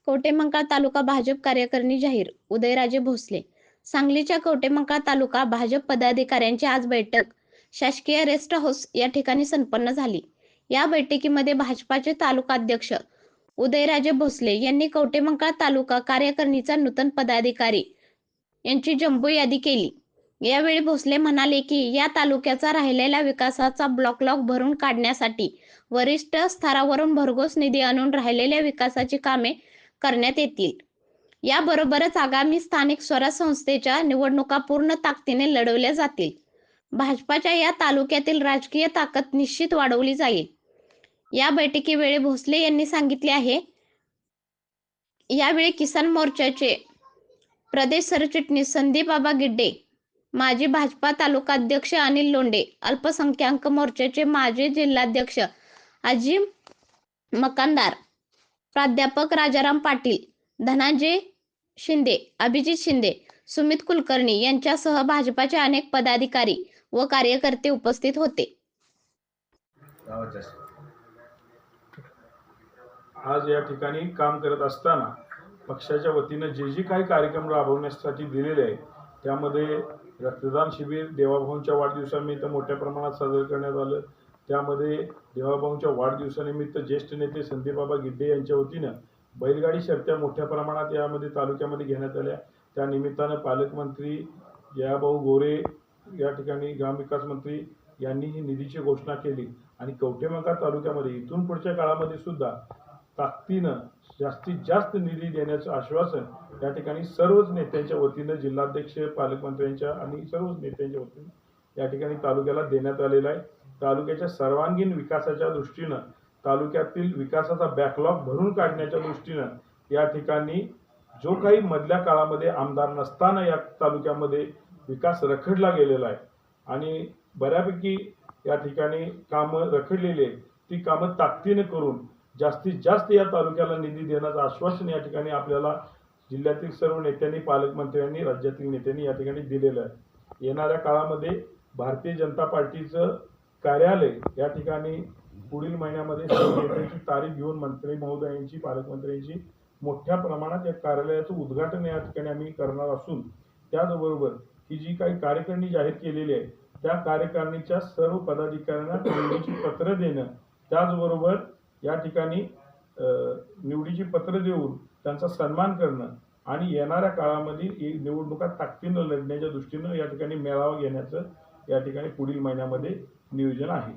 कवठेमंकाळ तालुका भाजप कार्यकारिणी जाहीर, उदयराजे भोसले. सांगलीच्या कवठेमंकाळ तालुका भाजप पदाधिकाऱ्यांची आज बैठक शासकीय रेस्ट हाऊस या ठिकाणी संपन्न झाली. या बैठकीमध्ये भाजपाचे तालुकाध्यक्ष उदयराजे भोसले यांनी कवठेमंकाळ तालुका कार्यकारिणीचा नूतन पदाधिकारी यांची जंबो यादी केली. यावेळी भोसले म्हणाले की या तालुक्याचा राहिलेला विकासाचा बॅकलॉग भरून काढण्यासाठी वरिष्ठ स्तरावरून भरघोस निधी आणून राहिलेल्या विकासाची कामे करण्यात येतील. याबरोबरच आगामी स्थानिक स्वराज्य संस्थेच्या निवडणुका पूर्ण ताकदीने लढवल्या जातील. भाजपाच्या या तालुक्यातील राजकीय ताकद निश्चित वाढवली जाईल. या बैठकीवेळी भोसले यांनी सांगितले आहे. यावेळी किसान मोर्चाचे प्रदेश सरचिटणीस संदीपबाबा गिड्डे, माजी भाजपा तालुकाध्यक्ष अनिल लोंढे, अल्पसंख्याक मोर्चाचे माजी जिल्हाध्यक्ष अजीम मकानदार, प्राध्यापक राजाराम पाटील, धनांजय शिंदे, अभिजित शिंदे, सुमित कुलकर्णी यांच्यासह भाजपाचे अनेक पदाधिकारी व कार्यकर्ते उपस्थित होते. आज या ठिकाणी काम करत असताना पक्षाच्या वतीने जे काही कार्यक्रम राबवण्यासाठी दिलेले आहे त्यामध्ये रक्तदान शिबिर देवाभाऊंच्या वाढदिवसानिमित्त मोठ्या प्रमाणात साजरे करण्यात आलं. त्यामध्ये देवाभाऊंच्या वाढदिवसानिमित्त ज्येष्ठ नेते संदीपबाबा गिड्डे यांच्या वतीनं बैलगाडी शर्यती मोठ्या प्रमाणात यामध्ये तालुक्यामध्ये घेण्यात आल्या. त्या निमित्तानं पालकमंत्री जयाभाऊ गोरे या ठिकाणी ग्रामविकास मंत्री यांनी ही निधीची घोषणा केली आणि कवठेमंकाळ तालुक्यामध्ये इथून पुढच्या काळामध्ये सुद्धा ताकदीनं जास्तीत जास्त निधी देण्याचं आश्वासन या ठिकाणी सर्वच नेत्यांच्या वतीनं जिल्हाध्यक्ष पालकमंत्र्यांच्या आणि सर्वच नेत्यांच्या वतीनं या ठिकाणी तालुक्याला देण्यात आलेला आहे. तालुक्याच्या सर्वांगीण विकासाच्या दृष्टीनं तालुक्यातील विकासाचा बॅकलॉग भरून काढण्याच्या दृष्टीनं या ठिकाणी जो काही मधल्या काळामध्ये आमदार नसताना या तालुक्यामध्ये विकास रखडला गेलेला आहे आणि बऱ्यापैकी या ठिकाणी कामं रखडलेली आहेत, ती कामं ताकदीनं करून जास्तीत जास्त या तालुक्याला निधी देण्याचं आश्वासन या ठिकाणी आपल्याला जिल्ह्यातील सर्व नेत्यांनी, पालकमंत्र्यांनी, राज्यातील नेत्यांनी या ठिकाणी दिलेलं आहे. येणाऱ्या काळामध्ये भारतीय जनता पार्टीचं कार्यालय या ठिकाणी पुढील महिन्यामध्ये सर्व नेत्यांची तारीख घेऊन मंत्री महोदयांची, पालकमंत्र्यांची मोठ्या प्रमाणात या कार्यालयाचं उद्घाटन या ठिकाणी आम्ही करणार असून त्याचबरोबर ही जी काही कार्यकारिणी जाहीर केलेली आहे त्या कार्यकारिणीच्या सर्व पदाधिकाऱ्यांना निवडीची पत्र देणं, त्याचबरोबर या ठिकाणी निवडीची पत्र देऊन त्यांचा सन्मान करणं आणि येणाऱ्या काळामध्ये निवडणुका ताकदीनं लढण्याच्या दृष्टीनं या ठिकाणी मेळावा घेण्याचं या ठिकाणी पुढील महिन्यामध्ये नियोजन आहे.